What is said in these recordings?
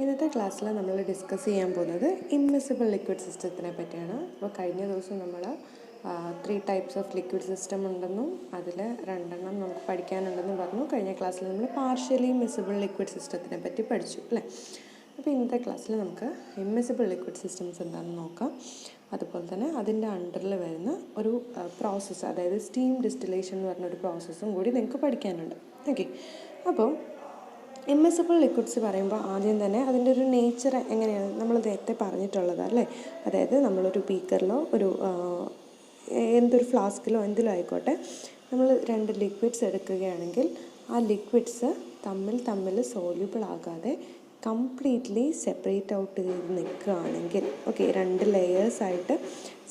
ഇന്നത്തെ ക്ലാസ്സിൽ നമ്മൾ ഡിസ്കസ് ചെയ്യാൻ പോകുന്നത് ഇമ്മിസിബിൾ ലിക്വിഡ് സിസ്റ്റത്തിനെ പറ്റിയാണ്. അപ്പോൾ കഴിഞ്ഞ ദിവസം നമ്മൾ 3 ടൈപ്സ് ഓഫ് ലിക്വിഡ് സിസ്റ്റം ഉണ്ടെന്നും അതിൽ 2 നമുക്ക് പഠിക്കാനുണ്ടെന്നും പറഞ്ഞു. കഴിഞ്ഞ ക്ലാസ്സിൽ നമ്മൾ പാർഷ്യലി മിസിബിൾ ലിക്വിഡ് സിസ്റ്റത്തിനെ പറ്റി പഠിച്ചു അല്ലേ. അപ്പോൾ ഇന്നത്തെ ക്ലാസ്സിൽ നമുക്ക് ഇമ്മിസിബിൾ ലിക്വിഡ് സിസ്റ്റംസ് എന്താണെന്ന് നോക്കാം. അതുപോലെ തന്നെ അതിൻ്റെ അണ്ടറിൽ വരുന്ന ഒരു പ്രോസസ്സ്, അതായത് സ്റ്റീം ഡിസ്റ്റിലേഷൻ എന്ന് പറഞ്ഞൊരു പ്രോസസ്സും കൂടി നിങ്ങൾക്ക് പഠിക്കാനുണ്ട്. ഓക്കെ, അപ്പോൾ ഇമ്മിസിബിൾ ലിക്വിഡ്സ് പറയുമ്പോൾ ആദ്യം തന്നെ അതിൻ്റെ ഒരു നേച്ചർ എങ്ങനെയാണ് നമ്മൾ നേരത്തെ പറഞ്ഞിട്ടുള്ളത് അല്ലേ. അതായത് നമ്മളൊരു ബീക്കറിലോ ഒരു എന്തൊരു ഫ്ലാസ്കിലോ എന്തിലോ ആയിക്കോട്ടെ, നമ്മൾ 2 ലിക്വിഡ്സ് എടുക്കുകയാണെങ്കിൽ ആ ലിക്വിഡ്സ് തമ്മിൽ സോല്യൂബിൾ ആകാതെ കംപ്ലീറ്റ്ലി സെപ്പറേറ്റ് ഔട്ട് ചെയ്ത് നിൽക്കുകയാണെങ്കിൽ, ഓക്കെ, 2 ലെയേഴ്സായിട്ട്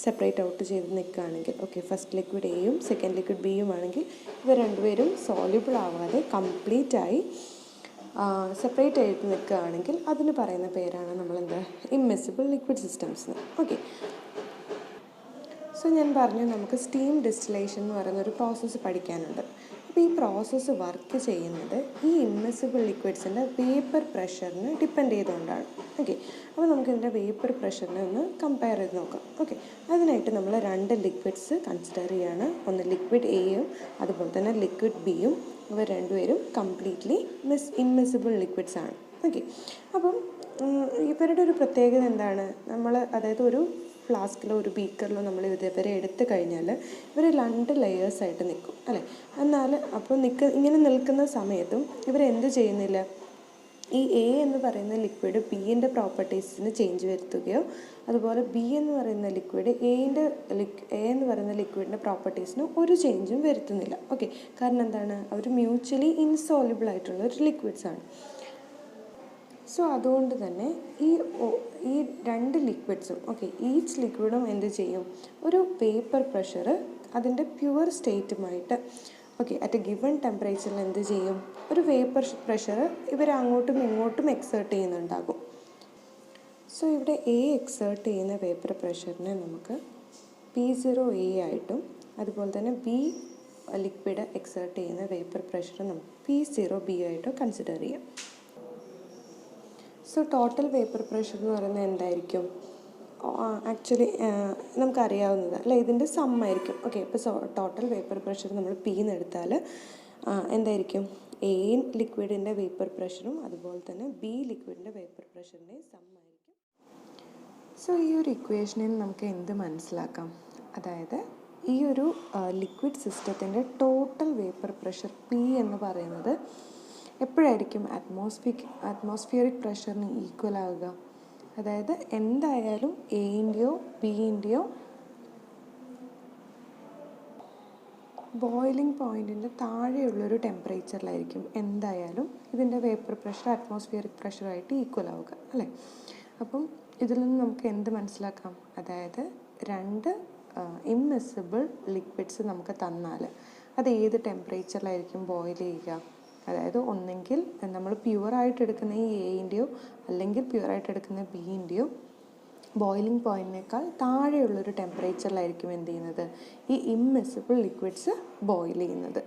സെപ്പറേറ്റ് ഔട്ട് ചെയ്ത് നിൽക്കുകയാണെങ്കിൽ, ഓക്കെ, ഫസ്റ്റ് ലിക്വിഡ് എയും സെക്കൻഡ് ലിക്വിഡ് ബിയും ആണെങ്കിൽ ഇവർ രണ്ടുപേരും സോല്യൂബിൾ ആവാതെ കംപ്ലീറ്റായി സെപ്പറേറ്റ് ആയിട്ട് നിൽക്കുകയാണെങ്കിൽ അതിന് പറയുന്ന പേരാണ് നമ്മളെന്താ immiscible liquid systems. Okay, so ഞാൻ പറഞ്ഞു നമുക്ക് സ്റ്റീം ഡിസ്റ്റിലേഷൻ എന്ന് പറയുന്നൊരു പ്രോസസ്സ് പഠിക്കാനുണ്ട്. അപ്പോൾ ഈ പ്രോസസ്സ് വർക്ക് ചെയ്യുന്നത് ഈ ഇമ്മിസിബിൾ ലിക്വിഡ്സിൻ്റെ വേപ്പർ പ്രഷറിന് ഡിപ്പെൻഡ് ചെയ്തുകൊണ്ടാണ്. ഓക്കെ, അപ്പോൾ നമുക്കിതിൻ്റെ വേപ്പർ പ്രഷറിനെ ഒന്ന് കമ്പയർ ചെയ്ത് നോക്കാം. ഓക്കെ, അതിനായിട്ട് നമ്മൾ 2 ലിക്വിഡ്സ് കൺസിഡർ ചെയ്യുകയാണ്. ഒന്ന് ലിക്വിഡ് എയും അതുപോലെ തന്നെ ലിക്വിഡ് ബിയും. ഇവർ രണ്ടുപേരും കംപ്ലീറ്റ്ലി ഇമ്മിസിബിൾ ലിക്വിഡ്സ് ആണ്. ഓക്കെ, അപ്പം ഇവരുടെ ഒരു പ്രത്യേകത എന്താണ്? അതായത് ഒരു ഫ്ലാസ്കിലോ ഒരു ബീക്കറിലോ നമ്മൾ ഇവരെ എടുത്തു കഴിഞ്ഞാൽ ഇവർ 2 ലെയേഴ്സായിട്ട് നിൽക്കും അല്ലേ. എന്നാൽ അപ്പോൾ ഇങ്ങനെ നിൽക്കുന്ന സമയത്തും ഇവരെന്ത് ചെയ്യുന്നില്ല, ഈ എ എന്ന് പറയുന്ന ലിക്വിഡ് ബിൻ്റെ പ്രോപ്പർട്ടീസിന് ചേഞ്ച് വരുത്തുകയോ അതുപോലെ ബി എന്ന് പറയുന്ന ലിക്വിഡ് എ എന്ന് പറയുന്ന ലിക്വിഡിൻ്റെ പ്രോപ്പർട്ടീസിന് ഒരു ചേഞ്ചും വരുത്തുന്നില്ല. ഓക്കെ, കാരണം എന്താണ്, അവർ മ്യൂച്വലി ഇൻസോല്യൂബിൾ ആയിട്ടുള്ള ഒരു ലിക്വിഡ്സാണ്. സോ അതുകൊണ്ട് തന്നെ ഈ 2 ലിക്വിഡ്സും, ഓക്കെ, ഈച്ച് ലിക്വിഡും എന്ത് ചെയ്യും, ഒരു വേപ്പർ പ്രഷർ അതിൻ്റെ പ്യുവർ സ്റ്റേറ്റുമായിട്ട്, ഓക്കെ, അറ്റ് എ ഗിവൺ ടെമ്പറേച്ചറിൽ എന്ത് ചെയ്യും, ഒരു വേപ്പർ പ്രഷർ ഇവർ അങ്ങോട്ടും ഇങ്ങോട്ടും എക്സേർട്ട് ചെയ്യുന്നുണ്ടാകും. സോ ഇവിടെ എ എക്സേർട്ട് ചെയ്യുന്ന വേപ്പർ പ്രഷറിനെ നമുക്ക് P0A ആയിട്ടും അതുപോലെ തന്നെ ബി ലിക്വിഡ് എക്സേർട്ട് ചെയ്യുന്ന വേപ്പർ പ്രഷർ നമുക്ക് P0B ആയിട്ടും കൺസിഡർ ചെയ്യാം. സോ ടോട്ടൽ വേപ്പർ പ്രഷർ എന്ന് പറയുന്നത് എന്തായിരിക്കും? ആക്ച്വലി നമുക്കറിയാവുന്നത് അല്ല, ഇതിൻ്റെ സമ്മായിരിക്കും. ഓക്കെ, ഇപ്പോൾ ടോട്ടൽ വേപ്പർ പ്രഷർ നമ്മൾ പി എന്ന് എടുത്താൽ എന്തായിരിക്കും, എ ലിക്വിഡിൻ്റെ വേപ്പർ പ്രഷറും അതുപോലെ തന്നെ ബി ലിക്വിഡിൻ്റെ വേപ്പർ പ്രഷറിൻ്റെയും സമ്മായിരിക്കും. സോ ഈ ഒരു ഇക്വേഷനിൽ നമുക്ക് എന്ത് മനസ്സിലാക്കാം? അതായത് ഈ ഒരു ലിക്വിഡ് സിസ്റ്റത്തിൻ്റെ ടോട്ടൽ വേപ്പർ പ്രഷർ പി എന്ന് പറയുന്നത് എപ്പോഴായിരിക്കും അറ്റ്മോസ്ഫിയറിക് പ്രഷറിന് ഈക്വൽ ആവുക? അതായത് എന്തായാലും എൻ്റെയോ ബിൻ്റെയോ ബോയിലിംഗ് പോയിൻറ്റിൻ്റെ താഴെയുള്ളൊരു ടെമ്പറേച്ചറിലായിരിക്കും എന്തായാലും ഇതിൻ്റെ വേപ്പർ പ്രഷർ അറ്റ്മോസ്ഫിയറിക് പ്രഷറായിട്ട് ഈക്വൽ ആവുക അല്ലേ. അപ്പം ഇതിൽ നിന്ന് നമുക്ക് എന്ത് മനസ്സിലാക്കാം? അതായത് 2 ഇമ്മിസിബിൾ ലിക്വിഡ്സ് നമുക്ക് തന്നാൽ അത് ഏത് ടെമ്പറേച്ചറിലായിരിക്കും ബോയിൽ ചെയ്യുക? അതായത് ഒന്നെങ്കിൽ നമ്മൾ പ്യുവറായിട്ട് എടുക്കുന്ന ഈ എൻ്റെയോ അല്ലെങ്കിൽ പ്യുവറായിട്ട് എടുക്കുന്ന ബിൻ്റെയോ ബോയിലിംഗ് പോയിൻറ്റിനേക്കാൾ താഴെയുള്ളൊരു ടെമ്പറേച്ചറിലായിരിക്കും എന്ത് ചെയ്യുന്നത്, ഈ ഇമ്മിസിബിൾ ലിക്വിഡ്സ് ബോയിൽ ചെയ്യുന്നത്.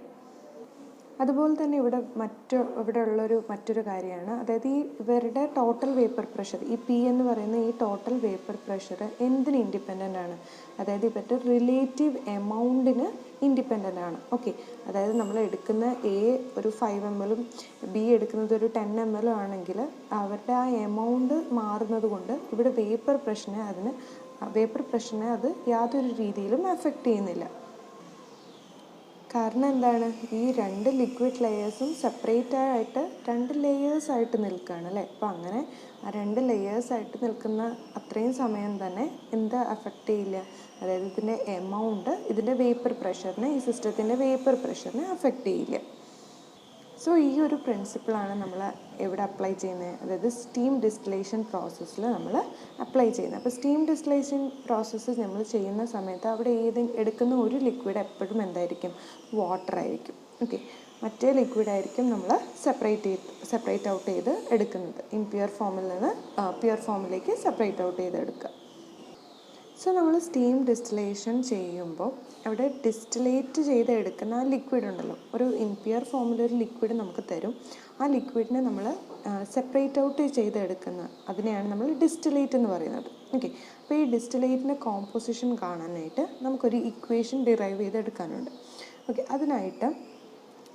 അതുപോലെ തന്നെ ഇവിടെ ഉള്ളൊരു മറ്റൊരു കാര്യമാണ്, അതായത് ഇവരുടെ ടോട്ടൽ വേപ്പർ പ്രഷർ, ഈ പി എന്ന് പറയുന്ന ഈ ടോട്ടൽ വേപ്പർ പ്രഷർ എന്തിന് ഇൻഡിപെൻഡൻ്റ് ആണ്? അതായത് ഇവരുടെ റിലേറ്റീവ് എമൗണ്ടിന് ഇൻഡിപെൻഡൻ്റ് ആണ്. ഓക്കെ, അതായത് നമ്മൾ എടുക്കുന്ന എ ഒരു 5 ml ബി എടുക്കുന്നത് ഒരു 10 ml ആണെങ്കിൽ അവരുടെ ആ എമൗണ്ട് മാറുന്നത് കൊണ്ട് ഇവിടെ വേപ്പർ പ്രഷറിനെ അത് യാതൊരു രീതിയിലും അഫക്റ്റ് ചെയ്യുന്നില്ല. കാരണം എന്താണ്, ഈ 2 ലിക്വിഡ് ലെയേഴ്സും സെപ്പറേറ്റ് ആയിട്ട് 2 ലെയേഴ്സായിട്ട് നിൽക്കുകയാണ് അല്ലേ. അപ്പോൾ അങ്ങനെ ആ 2 ലെയേഴ്സായിട്ട് നിൽക്കുന്ന അത്രയും സമയം തന്നെ എന്താ അഫക്റ്റ് ചെയ്യില്ല, അതായത് ഇതിൻ്റെ എമൗണ്ട് ഇതിൻ്റെ വേപ്പർ പ്രഷറിനെ, ഈ സിസ്റ്റത്തിൻ്റെ വേപ്പർ പ്രഷറിനെ അഫക്റ്റ് ചെയ്യില്ല. സോ ഈ ഒരു പ്രിൻസിപ്പിളാണ് നമ്മൾ എവിടെ അപ്ലൈ ചെയ്യുന്നത്, അതായത് സ്റ്റീം ഡിസ്റ്റിലേഷൻ പ്രോസസ്സിൽ നമ്മൾ അപ്ലൈ ചെയ്യുന്നത്. അപ്പോൾ സ്റ്റീം ഡിസ്റ്റിലേഷൻ പ്രോസസ്സ് നമ്മൾ ചെയ്യുന്ന സമയത്ത് അവിടെ എടുക്കുന്ന ഒരു ലിക്വിഡ് എപ്പോഴും എന്തായിരിക്കും, വാട്ടർ ആയിരിക്കും. ഓക്കെ, മറ്റേ ലിക്വിഡായിരിക്കും നമ്മൾ സെപ്പറേറ്റ് ഔട്ട് ചെയ്ത് എടുക്കുന്നത്, ഇംപ്യുവർ ഫോമിൽ നിന്ന് പ്യുവർ ഫോമിലേക്ക് സെപ്പറേറ്റ് ഔട്ട് ചെയ്ത് എടുക്കുക. സോ നമ്മൾ സ്റ്റീം ഡിസ്റ്റിലേഷൻ ചെയ്യുമ്പോൾ അവിടെ ഡിസ്റ്റിലേറ്റ് ചെയ്തെടുക്കുന്ന ആ ലിക്വിഡ് ഉണ്ടല്ലോ, ഒരു ഇംപ്യൂർ ഫോമിലൊരു ലിക്വിഡ് നമുക്ക് തരും. ആ ലിക്വിഡിനെ നമ്മൾ സെപ്പറേറ്റ് ഔട്ട് ചെയ്തെടുക്കുന്ന അതിനെയാണ് നമ്മൾ ഡിസ്റ്റിലേറ്റ് എന്ന് പറയുന്നത്. ഓക്കെ, അപ്പോൾ ഈ ഡിസ്റ്റിലേറ്റിൻ്റെ കോമ്പോസിഷൻ കാണാനായിട്ട് നമുക്കൊരു ഇക്വേഷൻ ഡിറൈവ് ചെയ്തെടുക്കാനുണ്ട്. ഓക്കെ, അതിനായിട്ട്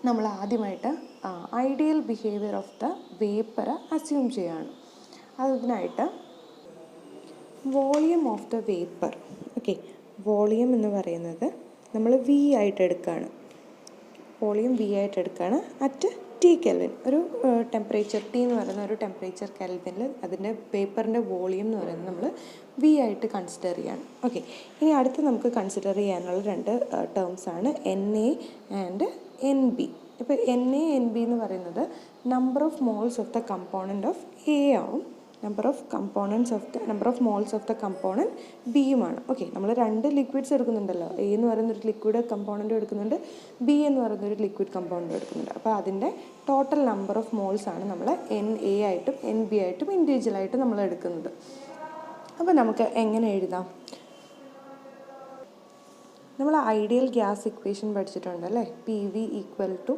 നമ്മൾ ആദ്യമായിട്ട് ideal behaviour of the vapour assume ചെയ്യുകയാണ്. അതിനായിട്ട് volume of the vapour, okay, volume എന്ന് പറയുന്നത് നമ്മൾ വി ആയിട്ട് എടുക്കുകയാണ്. വോളിയം വി ആയിട്ട് എടുക്കുകയാണ് അറ്റ് ടി കെൽവിൻ. ഒരു ടെമ്പറേച്ചർ ടി എന്ന് പറയുന്ന ഒരു ടെമ്പറേച്ചർ കെൽവിനിൽ അതിൻ്റെ പേപ്പറിൻ്റെ വോളിയം എന്ന് പറയുന്നത് നമ്മൾ വി ആയിട്ട് കൺസിഡർ ചെയ്യാണ്. ഓക്കെ, ഇനി അടുത്ത് നമുക്ക് കൺസിഡർ ചെയ്യാനുള്ള രണ്ട് ടേംസാണ് N A and N B. ഇപ്പോൾ എൻ എ എൻ ബി എന്ന് പറയുന്നത് number of moles of the component of A ആവും, number of moles of the component ബിയുമാണ്. ഓക്കെ, നമ്മൾ രണ്ട് ലിക്വിഡ്സ് എടുക്കുന്നുണ്ടല്ലോ, എ എന്ന് പറയുന്നൊരു ലിക്വിഡ് കമ്പോണൻറ്റും എടുക്കുന്നുണ്ട്, ബി എന്ന് പറയുന്നൊരു ലിക്വിഡ് കമ്പോണൻറ്റും എടുക്കുന്നുണ്ട്. അപ്പോൾ അതിൻ്റെ ടോട്ടൽ നമ്പർ ഓഫ് മോൾസ് ആണ് നമ്മൾ എൻ എ ആയിട്ടും എൻ ബി ആയിട്ടും ഇൻഡിവിജ്വലായിട്ട് നമ്മൾ എടുക്കുന്നത്. അപ്പോൾ നമുക്ക് എങ്ങനെ എഴുതാം? നമ്മൾ ഐഡിയൽ ഗ്യാസ് ഇക്വേഷൻ പഠിച്ചിട്ടുണ്ട് അല്ലേ, P V equal to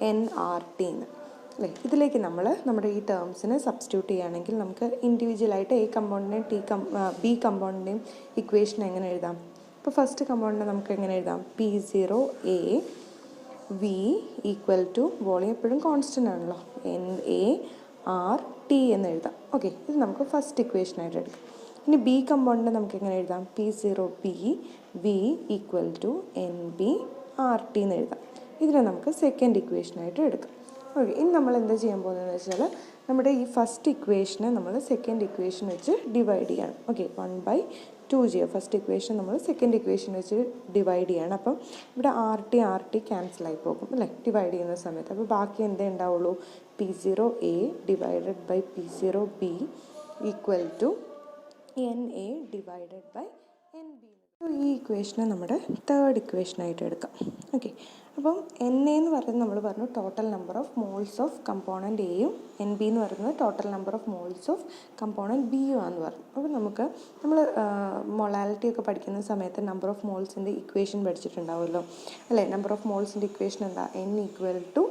N R T എന്ന് അല്ലേ. ഇതിലേക്ക് നമ്മൾ നമ്മുടെ ഈ ടേംസിനെ സബ്സ്റ്റിറ്റ്യൂട്ട് ചെയ്യുകയാണെങ്കിൽ നമുക്ക് ഇൻഡിവിജ്വലായിട്ട് എ കമ്പോണൻറ്റിൻ്റെയും ബി കമ്പോണൻറ്റിൻ്റെയും ഇക്വേഷൻ എങ്ങനെ എഴുതാം? ഇപ്പോൾ ഫസ്റ്റ് കമ്പോണൻറ്റ് നമുക്ക് എങ്ങനെ എഴുതാം? P zero A V equal to volume എപ്പോഴും കോൺസ്റ്റൻ്റ് ആണല്ലോ, എൻ എ ആർ ടി എന്ന് എഴുതാം. ഓക്കെ, ഇത് നമുക്ക് ഫസ്റ്റ് ഇക്വേഷനായിട്ട് എടുക്കാം. ഇനി ബി കമ്പോണൻറ്റ് നമുക്ക് എങ്ങനെ എഴുതാം? P zero P V equal to N B R T എന്ന് എഴുതാം. ഇതിനെ നമുക്ക് സെക്കൻഡ് ഇക്വേഷനായിട്ട് എടുക്കാം. ഓക്കെ, ഇനി നമ്മൾ എന്താ ചെയ്യാൻ പോകുന്നതെന്ന് വെച്ചാൽ നമ്മുടെ ഈ ഫസ്റ്റ് ഇക്വേഷനെ നമ്മൾ സെക്കൻഡ് ഇക്വേഷൻ വെച്ച് ഡിവൈഡ് ചെയ്യണം. ഓക്കെ, 1/2 ചെയ്യുക. ഫസ്റ്റ് ഇക്വേഷൻ നമ്മൾ സെക്കൻഡ് ഇക്വേഷൻ വെച്ച് ഡിവൈഡ് ചെയ്യണം. അപ്പം ഇവിടെ ആർ ടി ക്യാൻസലായി പോകും അല്ലേ ഡിവൈഡ് ചെയ്യുന്ന സമയത്ത്. അപ്പോൾ ബാക്കി എന്തേ ഉണ്ടാവുള്ളൂ? P zero A divided by P zero B equal to N A divided by N B. ഈ ഇക്വേഷനെ നമ്മുടെ തേർഡ് ഇക്വേഷനായിട്ട് എടുക്കാം. ഓക്കെ, അപ്പം എൻ എ എന്ന് പറയുന്നത് നമ്മൾ പറഞ്ഞു total number of moles of component എയും എൻ ബി എന്ന് പറയുന്നത് total number of moles of component ബിയും ആണെന്ന് പറഞ്ഞു. അപ്പോൾ നമ്മൾ മൊളാലിറ്റി ഒക്കെ പഠിക്കുന്ന സമയത്ത് നമ്പർ ഓഫ് മോൾസിൻ്റെ ഇക്വേഷൻ പഠിച്ചിട്ടുണ്ടാവുമല്ലോ അല്ലേ. നമ്പർ ഓഫ് മോൾസിൻ്റെ ഇക്വേഷൻ എന്താ? N equal to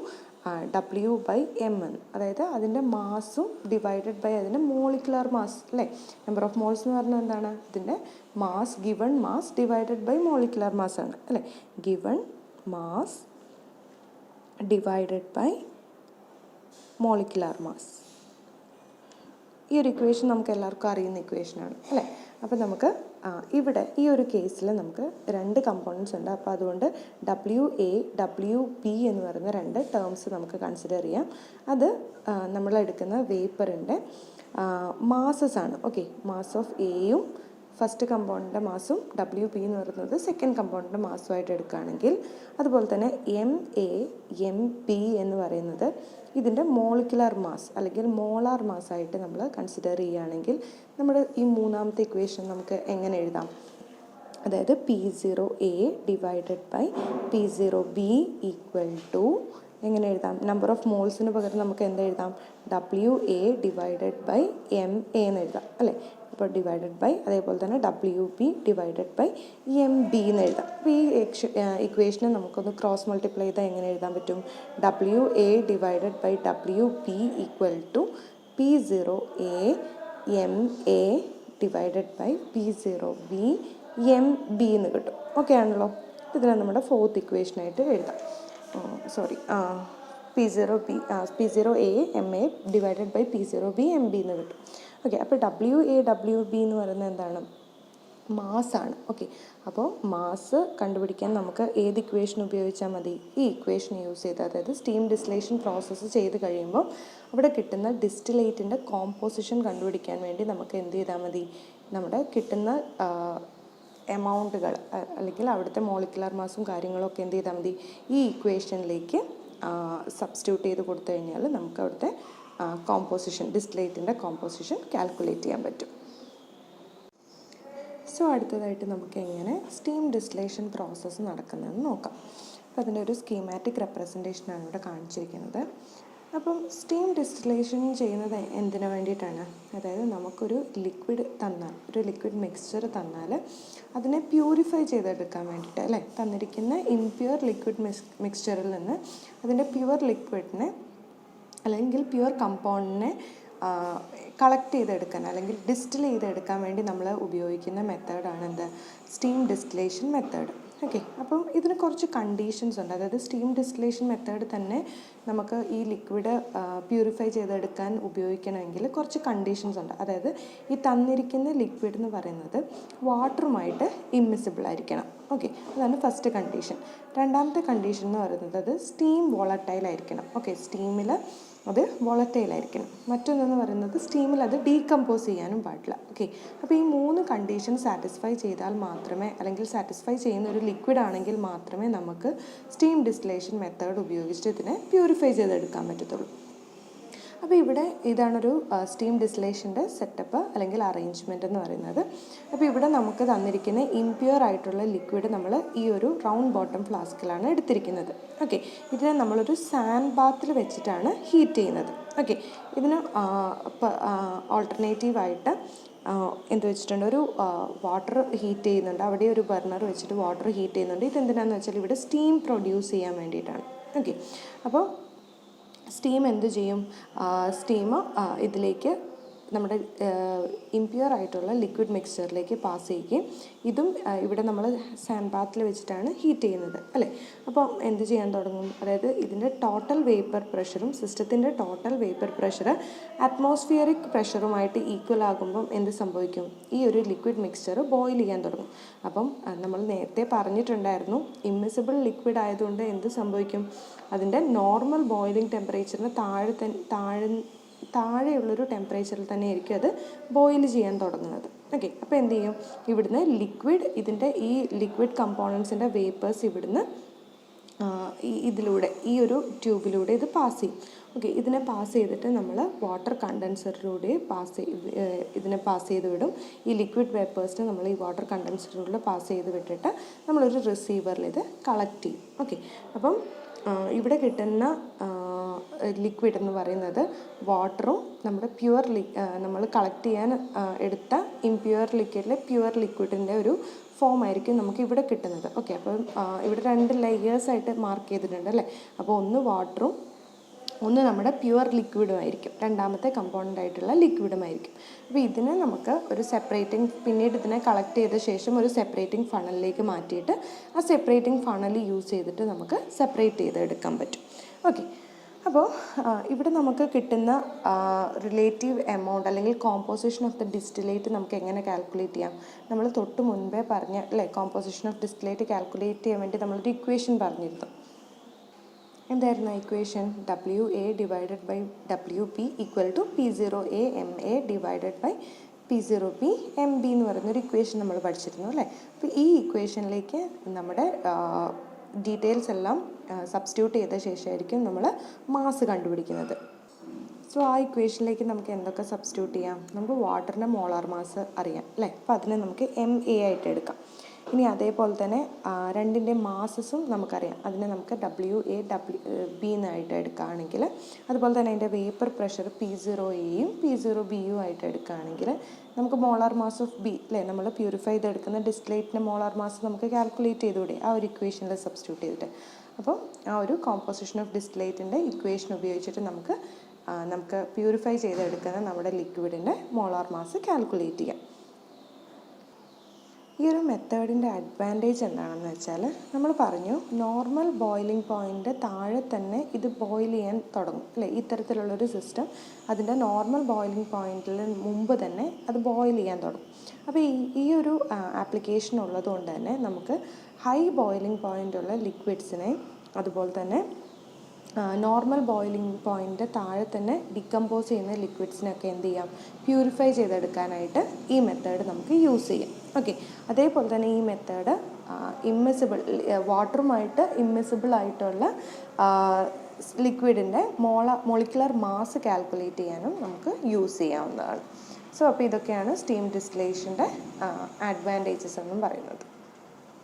W by M എന്ന്, അതായത് അതിൻ്റെ മാസും ഡിവൈഡഡ് ബൈ അതിൻ്റെ മോളിക്കുലർ മാസ് അല്ലേ. നമ്പർ ഓഫ് മോൾസ് എന്ന് പറഞ്ഞാൽ എന്താണ്? ഇതിൻ്റെ mass, given mass divided by molecular mass ആണ് അല്ലേ. Given mass divided by molecular mass. ഈ ഒരു ഇക്വേഷൻ നമുക്ക് എല്ലാവർക്കും അറിയുന്ന ഇക്വേഷനാണ് അല്ലേ. അപ്പോൾ നമുക്ക് ഇവിടെ ഈ ഒരു കേസിൽ നമുക്ക് രണ്ട് കമ്പോണൻറ്റ്സ് ഉണ്ട്. അപ്പോൾ അതുകൊണ്ട് ഡബ്ല്യു എ ഡബ്ല്യു ബി എന്ന് പറയുന്ന രണ്ട് ടേംസ് നമുക്ക് കൺസിഡർ ചെയ്യാം. അത് നമ്മളെടുക്കുന്ന വേപ്പറിൻ്റെ മാസസ് ആണ്. ഓക്കെ, മാസ് ഓഫ് എയും ഫസ്റ്റ് കമ്പോണൻ്റെ മാസും ഡബ്ല്യു പി എന്ന് പറയുന്നത് സെക്കൻഡ് കമ്പോണൻ്റെ മാസുമായിട്ട് എടുക്കുകയാണെങ്കിൽ, അതുപോലെ തന്നെ എം എ എം ബി എന്ന് പറയുന്നത് ഇതിൻ്റെ മോളിക്കുലർ മാസ് അല്ലെങ്കിൽ മോളാർ മാസ്സായിട്ട് നമ്മൾ കൺസിഡർ ചെയ്യുകയാണെങ്കിൽ നമ്മുടെ ഈ മൂന്നാമത്തെ ഇക്വേഷൻ നമുക്ക് എങ്ങനെ എഴുതാം? അതായത് P zero A divided by P zero B equal to എങ്ങനെ എഴുതാം? നമ്പർ ഓഫ് മോൾസിന് പകരം നമുക്ക് എന്താ എഴുതാം? W A divided by M A എന്ന് എഴുതാം അല്ലേ. അപ്പോൾ ഡിവൈഡഡ് ബൈ അതേപോലെ തന്നെ W B divided by M B എന്ന് എഴുതാം. അപ്പോൾ ഈ ഇക്വേഷനെ നമുക്കൊന്ന് ക്രോസ് മൾട്ടിപ്ലൈ ചെയ്താൽ എങ്ങനെ എഴുതാൻ പറ്റും? W A divided by W B equal to P zero A M A divided by P zero B M B എന്ന് കിട്ടും. ഓക്കെ ആണല്ലോ. ഇതിനെ നമ്മുടെ ഫോർത്ത് ഇക്വേഷനായിട്ട് എഴുതാം. P zero A M A divided by P zero B M B എന്ന് കിട്ടും. Okay, അപ്പോൾ ഡബ്ല്യു എ ഡബ്ല്യു ബി എന്ന് പറയുന്നത് എന്താണ്? മാസ്സാണ്. ഓക്കെ, അപ്പോൾ മാസ് കണ്ടുപിടിക്കാൻ നമുക്ക് ഏത് ഇക്വേഷൻ ഉപയോഗിച്ചാൽ മതി? ഈ ഇക്വേഷൻ യൂസ് ചെയ്ത്, അതായത് സ്റ്റീം ഡിസ്റ്റിലേഷൻ പ്രോസസ്സ് ചെയ്ത് കഴിയുമ്പോൾ അവിടെ കിട്ടുന്ന ഡിസ്റ്റിലേറ്റിൻ്റെ കോമ്പോസിഷൻ കണ്ടുപിടിക്കാൻ വേണ്ടി നമുക്ക് എന്ത് ചെയ്താൽ മതി? നമ്മുടെ കിട്ടുന്ന എമൗണ്ടുകൾ അല്ലെങ്കിൽ അവിടുത്തെ മോളിക്കുലർ മാസും കാര്യങ്ങളൊക്കെ എന്ത് ചെയ്താൽ മതി? ഈ ഇക്വേഷനിലേക്ക് സബ്സ്റ്റിറ്റ്യൂട്ട് ചെയ്ത് കൊടുത്തു കഴിഞ്ഞാൽ നമുക്ക് അവിടുത്തെ കോമ്പോസിഷൻ, ഡിസ്റ്റിലേറ്റിൻ്റെ കോമ്പോസിഷൻ കാൽക്കുലേറ്റ് ചെയ്യാൻ പറ്റും. സോ അടുത്തതായിട്ട് നമുക്ക് എങ്ങനെ സ്റ്റീം ഡിസ്റ്റിലേഷൻ പ്രോസസ്സ് നടക്കുന്നതെന്ന് നോക്കാം. അപ്പോൾ അതിൻ്റെ ഒരു സ്കീമാറ്റിക് റെപ്രസെൻറ്റേഷനാണ് ഇവിടെ കാണിച്ചിരിക്കുന്നത്. അപ്പം സ്റ്റീം ഡിസ്റ്റിലേഷൻ ചെയ്യുന്നത് എന്തിനു വേണ്ടിയിട്ടാണ്? അതായത് നമുക്കൊരു ലിക്വിഡ് തന്നാൽ, ഒരു ലിക്വിഡ് മിക്സ്ചർ തന്നാൽ അതിനെ പ്യൂരിഫൈ ചെയ്തെടുക്കാൻ വേണ്ടിയിട്ട്, അല്ലേ? തന്നിരിക്കുന്ന ഇംപ്യൂർ ലിക്വിഡ് മിക്സ്ചറിൽ നിന്ന് അതിൻ്റെ പ്യുവർ ലിക്വിഡിനെ അല്ലെങ്കിൽ പ്യുവർ കമ്പൗണ്ടിനെ കളക്ട് ചെയ്തെടുക്കാൻ അല്ലെങ്കിൽ ഡിസ്റ്റിൽ ചെയ്തെടുക്കാൻ വേണ്ടി നമ്മൾ ഉപയോഗിക്കുന്ന മെത്തേഡാണ് എന്ത്? Steam distillation method. ഓക്കെ, അപ്പം ഇതിന് കുറച്ച് കണ്ടീഷൻസ് ഉണ്ട്. അതായത് സ്റ്റീം ഡിസ്റ്റിലേഷൻ മെത്തേഡ് തന്നെ നമുക്ക് ഈ ലിക്വിഡ് പ്യൂരിഫൈ ചെയ്തെടുക്കാൻ ഉപയോഗിക്കണമെങ്കിൽ കുറച്ച് കണ്ടീഷൻസ് ഉണ്ട്. അതായത് ഈ തന്നിരിക്കുന്ന ലിക്വിഡ് എന്ന് പറയുന്നത് വാട്ടറുമായിട്ട് ഇമ്മിസിബിൾ ആയിരിക്കണം. ഓക്കെ, അതാണ് ഫസ്റ്റ് കണ്ടീഷൻ. രണ്ടാമത്തെ കണ്ടീഷൻ എന്ന് പറയുന്നത് അത് സ്റ്റീം വോളറ്റൈൽ ആയിരിക്കണം. ഓക്കെ, സ്റ്റീമിൽ അത് വോളറ്റൈൽ ആയിരിക്കണം. മറ്റൊന്നെന്ന് പറയുന്നത് സ്റ്റീമിൽ അത് ഡീകമ്പോസ് ചെയ്യാനും പാടില്ല. ഓക്കെ, അപ്പോൾ ഈ 3 കണ്ടീഷൻ സാറ്റിസ്ഫൈ ചെയ്താൽ മാത്രമേ, അല്ലെങ്കിൽ സാറ്റിസ്ഫൈ ചെയ്യുന്ന ഒരു ലിക്വിഡ് ആണെങ്കിൽ മാത്രമേ നമുക്ക് സ്റ്റീം ഡിസ്റ്റിലേഷൻ മെത്തേഡ് ഉപയോഗിച്ചിട്ട് ഇതിനെ പ്യൂരിഫൈ ചെയ്തെടുക്കാൻ പറ്റത്തുള്ളൂ. അപ്പോൾ ഇവിടെ ഇതാണൊരു സ്റ്റീം ഡിസ്റ്റിലേഷൻ്റെ സെറ്റപ്പ് അല്ലെങ്കിൽ അറേഞ്ച്മെൻറ്റ് എന്ന് പറയുന്നത്. അപ്പോൾ ഇവിടെ നമുക്ക് തന്നിരിക്കുന്ന ഇംപ്യൂർ ആയിട്ടുള്ള ലിക്വിഡ് നമ്മൾ ഈ ഒരു റൗണ്ട് ബോട്ടം ഫ്ലാസ്കിലാണ് എടുത്തിരിക്കുന്നത്. ഓക്കെ, ഇതിനെ നമ്മളൊരു സാൻഡ് ബാത്തിൽ വെച്ചിട്ടാണ് ഹീറ്റ് ചെയ്യുന്നത്. ഓക്കെ, ഇതിന് ഓൾട്ടർനേറ്റീവായിട്ട് എന്ത് വെച്ചിട്ടുണ്ട്, ഒരു വാട്ടർ ഹീറ്റ് ചെയ്യുന്നുണ്ട്. അവിടെ ഒരു ബർണർ വെച്ചിട്ട് വാട്ടർ ഹീറ്റ് ചെയ്യുന്നുണ്ട്. ഇതെന്തിനാണെന്ന് വെച്ചാൽ ഇവിടെ സ്റ്റീം പ്രൊഡ്യൂസ് ചെയ്യാൻ വേണ്ടിയിട്ടാണ്. ഓക്കെ, അപ്പോൾ സ്റ്റീം എന്ത് ചെയ്യും? സ്റ്റീം ഇതിലേക്ക് നമ്മുടെ ഇംപ്യൂർ ആയിട്ടുള്ള ലിക്വിഡ് മിക്സ്ചറിലേക്ക് പാസ് ചെയ്യുകയും ഇതും ഇവിടെ നമ്മൾ സാൻഡ് ബാത്തിൽ വെച്ചിട്ടാണ് ഹീറ്റ് ചെയ്യുന്നത്, അല്ലേ? അപ്പോൾ എന്ത് ചെയ്യാൻ തുടങ്ങും? അതായത് ഇതിൻ്റെ ടോട്ടൽ വേപ്പർ പ്രഷറും സിസ്റ്റത്തിൻ്റെ ടോട്ടൽ വേപ്പർ പ്രഷർ അറ്റ്മോസ്ഫിയറിക് പ്രഷറുമായിട്ട് ഈക്വൽ ആകുമ്പം എന്ത് സംഭവിക്കും? ഈ ഒരു ലിക്വിഡ് മിക്സ്ചർ ബോയിൽ ചെയ്യാൻ തുടങ്ങും. അപ്പം നമ്മൾ നേരത്തെ പറഞ്ഞിട്ടുണ്ടായിരുന്നു, ഇമ്മിസിബിൾ ലിക്വിഡ് ആയതുകൊണ്ട് എന്ത് സംഭവിക്കും? അതിൻ്റെ നോർമൽ ബോയിലിംഗ് ടെമ്പറേച്ചറിന് താഴെയുള്ളൊരു ടെമ്പറേച്ചറിൽ തന്നെ ആയിരിക്കും അത് ബോയിൽ ചെയ്യാൻ തുടങ്ങുന്നത്. ഓക്കെ, അപ്പോൾ എന്ത് ചെയ്യും? ഇവിടുന്ന് ഇതിൻ്റെ ഈ ലിക്വിഡ് കമ്പോണൻസിൻ്റെ വേപ്പേഴ്സ് ഇവിടുന്ന് ഇതിലൂടെ ഈ ഒരു ട്യൂബിലൂടെ ഇത് പാസ് ചെയ്യും. ഓക്കെ, ഇതിനെ പാസ് ചെയ്തിട്ട് നമ്മൾ വാട്ടർ കണ്ടൻസറിലൂടെ ഇതിനെ പാസ് ചെയ്ത് വിടും. ഈ ലിക്വിഡ് വേപ്പേഴ്സിനെ നമ്മൾ ഈ വാട്ടർ കണ്ടൻസറിലൂടെ പാസ് ചെയ്ത് വിട്ടിട്ട് നമ്മളൊരു റിസീവറിൽ ഇത് കളക്ട് ചെയ്യും. ഓക്കെ, അപ്പം ഇവിടെ കിട്ടുന്ന ലിക്വിഡ് എന്ന് പറയുന്നത് വാട്ടറും നമ്മുടെ നമ്മൾ കളക്ട് ചെയ്യാൻ എടുത്ത ഇംപ്യൂർ ലിക്വിഡിലെ പ്യുവർ ലിക്വിഡിൻ്റെ ഒരു ഫോം ആയിരിക്കും നമുക്ക് ഇവിടെ കിട്ടുന്നത്. ഓക്കെ, അപ്പം ഇവിടെ 2 ലെയേഴ്സായിട്ട് മാർക്ക് ചെയ്തിട്ടുണ്ട്, അല്ലേ? അപ്പോൾ ഒന്ന് വാട്ടറും ഒന്ന് നമ്മുടെ പ്യുവർ ലിക്വിഡുമായിരിക്കും, രണ്ടാമത്തെ കമ്പോണൻ്റ് ആയിട്ടുള്ള ലിക്വിഡുമായിരിക്കും. അപ്പോൾ ഇതിനെ നമുക്ക് ഒരു പിന്നീട് ഇതിനെ കളക്ട് ചെയ്ത ശേഷം ഒരു സെപ്പറേറ്റിംഗ് ഫണലിലേക്ക് മാറ്റിയിട്ട് ആ സെപ്പറേറ്റിംഗ് ഫണൽ യൂസ് ചെയ്തിട്ട് നമുക്ക് സെപ്പറേറ്റ് ചെയ്തെടുക്കാൻ പറ്റും. ഓക്കെ, അപ്പോൾ ഇവിടെ നമുക്ക് കിട്ടുന്ന റിലേറ്റീവ് എമൗണ്ട് അല്ലെങ്കിൽ കോമ്പോസിഷൻ ഓഫ് ദ ഡിസ്റ്റിലേറ്റ് നമുക്ക് എങ്ങനെ കാൽക്കുലേറ്റ് ചെയ്യാം? നമ്മൾ തൊട്ട് മുൻപേ പറഞ്ഞ, അല്ലേ, കോമ്പോസിഷൻ ഓഫ് ഡിസ്റ്റിലേറ്റ് കാൽക്കുലേറ്റ് ചെയ്യാൻ വേണ്ടി നമ്മളൊരു ഇക്വേഷൻ പറഞ്ഞിരുന്നു. എന്തായിരുന്നു ആ equation? WA divided by WP equal to P0A MA divided by P0B MB എന്ന് പറയുന്നൊരു ഇക്വേഷൻ നമ്മൾ പഠിച്ചിരുന്നു, അല്ലേ? അപ്പോൾ ഈ ഇക്വേഷനിലേക്ക് നമ്മുടെ ഡീറ്റെയിൽസ് എല്ലാം സബ്സ്റ്റിറ്റ്യൂട്ട് ചെയ്ത ശേഷമായിരിക്കും നമ്മൾ മാസ് കണ്ടുപിടിക്കുന്നത്. സോ ആ ഇക്വേഷനിലേക്ക് നമുക്ക് എന്തൊക്കെ സബ്സ്റ്റിറ്റ്യൂട്ട് ചെയ്യാം? നമുക്ക് വാട്ടറിൻ്റെ മോളാർ മാസ് അറിയാം, അല്ലേ? അപ്പോൾ അതിനെ നമുക്ക് MA ആയിട്ട് എടുക്കാം. ഇനി അതേപോലെ തന്നെ രണ്ടിൻ്റെ മാസസും നമുക്കറിയാം. അതിനെ നമുക്ക് WAB എന്നായിട്ട് എടുക്കുകയാണെങ്കിൽ, അതുപോലെ തന്നെ അതിൻ്റെ വേപ്പർ പ്രഷർ P0Aയും P0Bയും ആയിട്ട് എടുക്കുകയാണെങ്കിൽ നമുക്ക് മോളാർ മാസ് ഓഫ് B, അല്ലേ, നമ്മൾ പ്യൂരിഫൈ ചെയ്തെടുക്കുന്ന ഡിസ്റ്റിലേറ്റിൻ്റെ മോളാർ മാസ് നമുക്ക് കാൽക്കുലേറ്റ് ചെയ്തുകൂടെ ആ ഒരു ഇക്വേഷനിൽ സബ്സ്റ്റിറ്റ്യൂട്ട് ചെയ്തിട്ട്? അപ്പോൾ ആ ഒരു കോമ്പോസിഷൻ ഓഫ് ഡിസ്റ്റിലേറ്റിൻ്റെ ഇക്വേഷൻ ഉപയോഗിച്ചിട്ട് നമുക്ക് പ്യൂരിഫൈ ചെയ്തെടുക്കുന്ന നമ്മുടെ ലിക്വിഡിൻ്റെ മോളാർ മാസ് കാൽക്കുലേറ്റ് ചെയ്യാം. ഈ ഒരു മെത്തേഡിൻ്റെ അഡ്വാൻറ്റേജ് എന്താണെന്ന് വെച്ചാൽ, നമ്മൾ പറഞ്ഞു നോർമൽ ബോയിലിംഗ് പോയിൻ്റ് താഴെ തന്നെ ഇത് ബോയിൽ ചെയ്യാൻ തുടങ്ങും, അല്ലേ? ഇത്തരത്തിലുള്ളൊരു സിസ്റ്റം അതിൻ്റെ നോർമൽ ബോയിലിംഗ് പോയിന്റിൽ മുമ്പ് തന്നെ അത് ബോയിൽ ചെയ്യാൻ തുടങ്ങും. അപ്പോൾ ഈ ഒരു ആപ്ലിക്കേഷൻ ഉള്ളതുകൊണ്ട് തന്നെ നമുക്ക് ഹൈ ബോയിലിംഗ് പോയിൻ്റ് ഉള്ള ലിക്വിഡ്സിനെ, അതുപോലെ തന്നെ നോർമൽ ബോയിലിംഗ് പോയിൻ്റ് താഴെ തന്നെ ഡിക്കമ്പോസ് ചെയ്യുന്ന ലിക്വിഡ്സിനൊക്കെ എന്ത് ചെയ്യാം? പ്യൂരിഫൈ ചെയ്തെടുക്കാനായിട്ട് ഈ മെത്തേഡ് നമുക്ക് യൂസ് ചെയ്യാം. ഓക്കെ, അതേപോലെ തന്നെ ഈ മെത്തേഡ് വാട്ടറുമായിട്ട് ഇമ്മിസിബിൾ ആയിട്ടുള്ള ലിക്വിഡിൻ്റെ മോളിക്കുലർ മാസ് കാൽക്കുലേറ്റ് ചെയ്യാനും നമുക്ക് യൂസ് ചെയ്യാവുന്നതാണ്. സോ അപ്പോൾ ഇതൊക്കെയാണ് സ്റ്റീം ഡിസ്റ്റിലേഷൻ്റെ അഡ്വാൻറ്റേജസ് എന്നും പറയുന്നത്.